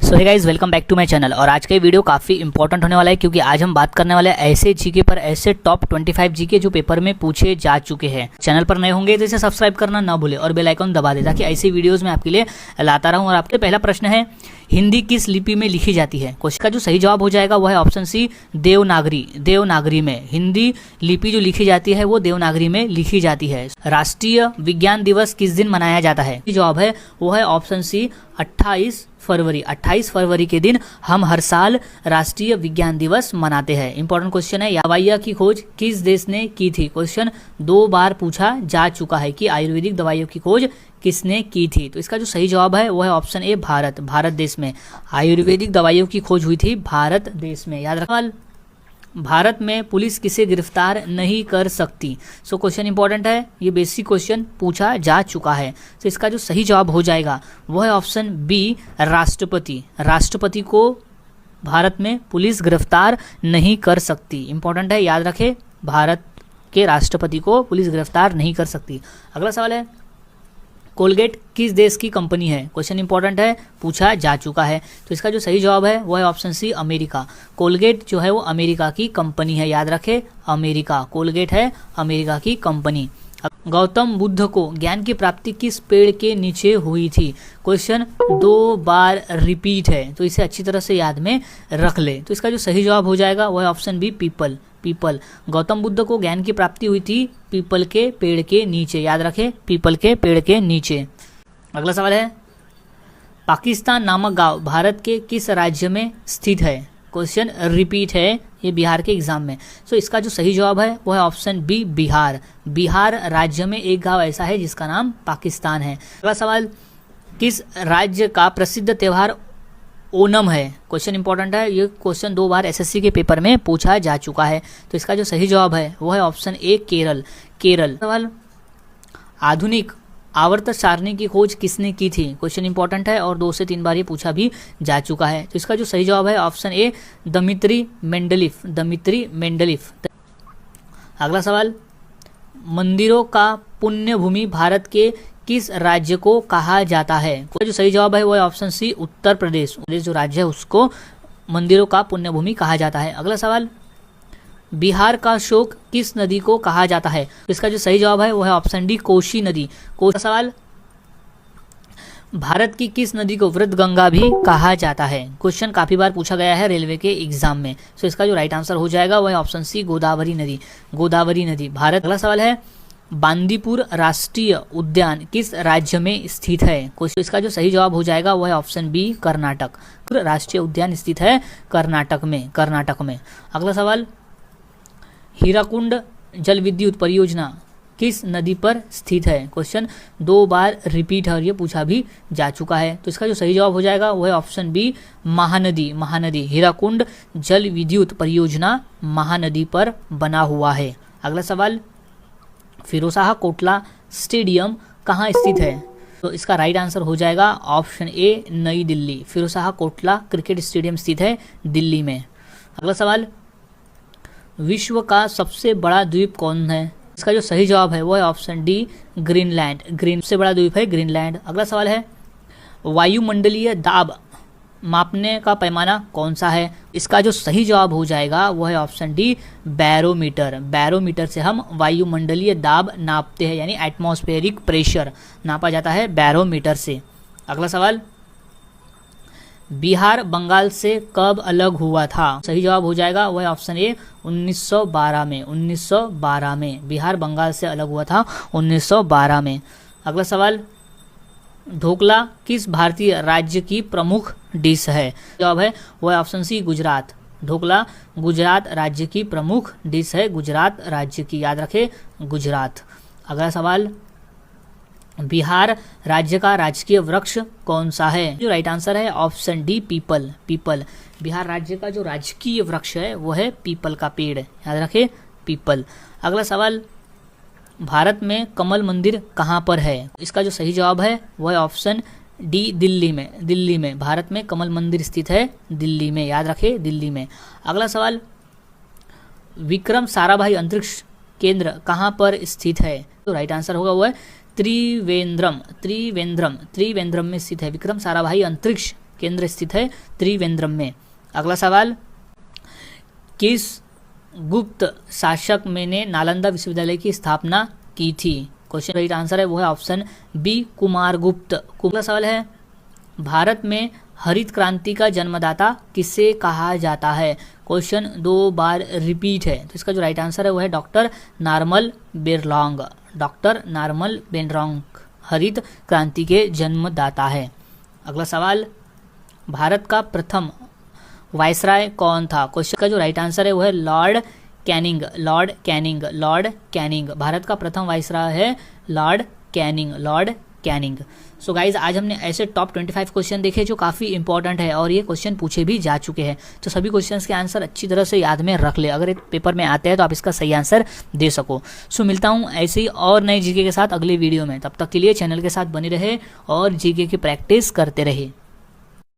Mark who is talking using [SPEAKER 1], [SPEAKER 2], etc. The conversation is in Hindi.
[SPEAKER 1] So hey guys, welcome back to my channel. और आज का ये वीडियो काफ़ी इंपॉर्टेंट होने वाला है क्योंकि आज हम बात करने वाले हैं ऐसे जीके पर, ऐसे टॉप 25 जीके जो पेपर में पूछे जा चुके हैं। चैनल पर नए होंगे तो इसे सब्सक्राइब करना ना भूले और बेल आइकन दबा दे ताकि ऐसी वीडियोस मैं आपके लिए लाता रहूं। और आपके पहला प्रश्न है, हिंदी किस लिपि में लिखी जाती है? क्वेश्चन का जो सही जवाब हो जाएगा वो है ऑप्शन सी, देवनागरी। देवनागरी में हिंदी लिपि जो लिखी जाती है वो देवनागरी में लिखी जाती है। राष्ट्रीय विज्ञान दिवस किस दिन मनाया जाता है? जवाब है वो है ऑप्शन सी, 28 फरवरी। 28 फरवरी के दिन हम हर साल राष्ट्रीय विज्ञान दिवस मनाते हैं। इंपॉर्टेंट क्वेश्चन है, दवाइयाँ की खोज किस देश ने की थी? क्वेश्चन 2 बार पूछा जा चुका है कि आयुर्वेदिक दवाइयों की खोज किसने की थी। तो इसका जो सही जवाब है वो है ऑप्शन ए, भारत। भारत देश में आयुर्वेदिक दवाइयों की खोज हुई थी भारत देश में। याद रखना, भारत में पुलिस किसे गिरफ्तार नहीं कर सकती? सो क्वेश्चन इंपॉर्टेंट है, ये बेसिक क्वेश्चन पूछा जा चुका है। तो इसका जो सही जवाब हो जाएगा वो है ऑप्शन बी, राष्ट्रपति। राष्ट्रपति को भारत में पुलिस गिरफ्तार नहीं कर सकती। इंपॉर्टेंट है, याद रखें, भारत के राष्ट्रपति को पुलिस गिरफ्तार नहीं कर सकती। अगला सवाल है, कोलगेट किस देश की कंपनी है? क्वेश्चन इंपॉर्टेंट है, पूछा जा चुका है। तो इसका जो सही जवाब है वो है ऑप्शन सी, अमेरिका। कोलगेट जो है वो अमेरिका की कंपनी है। याद रखें, अमेरिका। कोलगेट है अमेरिका की कंपनी। गौतम बुद्ध को ज्ञान की प्राप्ति किस पेड़ के नीचे हुई थी? क्वेश्चन 2 बार रिपीट है, तो इसे अच्छी तरह से याद में रख ले। तो इसका जो सही जवाब हो जाएगा वो है option B, people. People. Gautam Buddha को ज्ञान की प्राप्ति हुई थी पीपल के पेड़ के नीचे। याद रखें, पीपल के पेड़ के नीचे। अगला सवाल है, पाकिस्तान नामक गांव भारत के किस राज्य में स्थित है? क्वेश्चन रिपीट है, ये बिहार के एग्जाम में। सो इसका जो सही जवाब है वो है ऑप्शन बी, बिहार। बिहार राज्य में एक गांव ऐसा है जिसका नाम पाकिस्तान है। अगला सवाल, किस राज्य का प्रसिद्ध त्यौहार ओणम है? क्वेश्चन इंपॉर्टेंट है, ये क्वेश्चन 2 बार एसएससी के पेपर में पूछा जा चुका है। तो इसका जो सही जवाब है वो है ऑप्शन ए, केरल। केरल। सवाल, आधुनिक आवर्त सारणी की खोज किसने की थी? क्वेश्चन इंपॉर्टेंट है और 2 से 3 बार ये पूछा भी जा चुका है। तो इसका जो सही जवाब है option A, Dmitri Mendeleev. Dmitri Mendeleev. अगला सवाल, मंदिरों का पुण्य भूमि भारत के किस राज्य को कहा जाता है? जो सही जवाब है वो है ऑप्शन सी, उत्तर प्रदेश। जो राज्य है उसको मंदिरों का पुण्य भूमि कहा जाता है। अगला सवाल, बिहार का शोक किस नदी को कहा जाता है? इसका जो सही जवाब है वो है ऑप्शन डी, कोसी नदी। कोसी। सवाल, भारत की किस नदी को वृद्धगंगा भी कहा जाता है? क्वेश्चन काफी बार पूछा गया है रेलवे के एग्जाम में। सो इसका जो राइट आंसर हो जाएगा वो है ऑप्शन सी, गोदावरी नदी। गोदावरी नदी, भारत। अगला सवाल है, बांदीपुर राष्ट्रीय उद्यान किस राज्य में स्थित है? क्वेश्चन इसका जो सही जवाब हो जाएगा वो है ऑप्शन बी, कर्नाटक। राष्ट्रीय उद्यान स्थित है कर्नाटक में। कर्नाटक में। अगला सवाल, हीराकुंड जल विद्युत परियोजना किस नदी पर स्थित है? क्वेश्चन 2 बार रिपीट है और ये पूछा भी जा चुका है। तो इसका जो सही जवाब हो जाएगा वो है ऑप्शन बी, महानदी। महानदी। हीराकुंड जल विद्युत परियोजना महानदी पर बना हुआ है। अगला सवाल, फिरोजशाह कोटला स्टेडियम कहाँ स्थित है? तो इसका राइट आंसर हो जाएगा ऑप्शन ए, नई दिल्ली। फिरोजशाह कोटला क्रिकेट स्टेडियम स्थित है दिल्ली में। अगला सवाल, विश्व का सबसे बड़ा द्वीप कौन है? इसका जो सही जवाब है वो है ऑप्शन डी, ग्रीनलैंड। ग्रीन सबसे बड़ा द्वीप है ग्रीनलैंड। अगला सवाल है, वायुमंडलीय दाब मापने का पैमाना कौन सा है? इसका जो सही जवाब हो जाएगा वो है ऑप्शन डी, बैरोमीटर। बैरोमीटर से हम वायुमंडलीय दाब नापते हैं, यानी एटमॉस्फेरिक प्रेशर नापा जाता है बैरोमीटर से। अगला सवाल, बिहार बंगाल से कब अलग हुआ था? सही जवाब हो जाएगा वो है ऑप्शन ए, 1912 में। 1912 में बिहार बंगाल से अलग हुआ था, 1912 में। अगला सवाल, ढोकला किस भारतीय राज्य की प्रमुख डिश है? जवाब है वो है ऑप्शन सी, गुजरात। ढोकला गुजरात राज्य की प्रमुख डिश है, गुजरात राज्य की। याद रखें, गुजरात। अगला सवाल, बिहार राज्य का राजकीय वृक्ष कौन सा है? जो राइट आंसर है option D, people. People. Bihar राज्य का जो राजकीय वृक्ष है वो है पीपल का पेड़। याद रखें, पीपल। अगला सवाल, भारत में कमल मंदिर कहाँ पर है? इसका जो सही जवाब है वो है ऑप्शन डी, दिल्ली में। दिल्ली में भारत में कमल मंदिर स्थित है, दिल्ली में। याद रखें, दिल्ली में। अगला सवाल, विक्रम साराभाई अंतरिक्ष केंद्र कहाँ पर स्थित है? तो राइट आंसर होगा वो है त्रिवेंद्रम। त्रिवेंद्रम में स्थित है विक्रम साराभाई अंतरिक्ष केंद्र स्थित है त्रिवेंद्रम में। अगला सवाल, किस गुप्त शासक ने नालंदा विश्वविद्यालय की स्थापना की थी? क्वेश्चन राइट आंसर है वो है ऑप्शन बी, कुमारगुप्त। अगला सवाल है, भारत में हरित क्रांति का जन्मदाता किसे कहा जाता है? क्वेश्चन 2 बार रिपीट है, तो इसका जो राइट आंसर है वो है doctor Norman Borlaug. Doctor Norman Borlaug हरित क्रांति के जन्मदाता है। अगला सवाल, भारत का प्रथम वायसराय कौन था? क्वेश्चन का जो राइट आंसर है वो है Lord Canning. Lord Canning, Lord Canning. Bharat का प्रथम वायसराय है Lord Canning, Lord Canning. So guys, आज हमने ऐसे टॉप 25 क्वेश्चन देखे जो काफ़ी इंपॉर्टेंट है और ये क्वेश्चन पूछे भी जा चुके हैं। तो सभी क्वेश्चंस के आंसर अच्छी तरह से याद में रख ले, अगर एक पेपर में आते हैं तो आप इसका सही आंसर दे सको। सो मिलता हूँ ऐसे ही और नए जीके के साथ अगले वीडियो में। तब तक के लिए चैनल के साथ बने रहे और जीके की प्रैक्टिस करते रहे।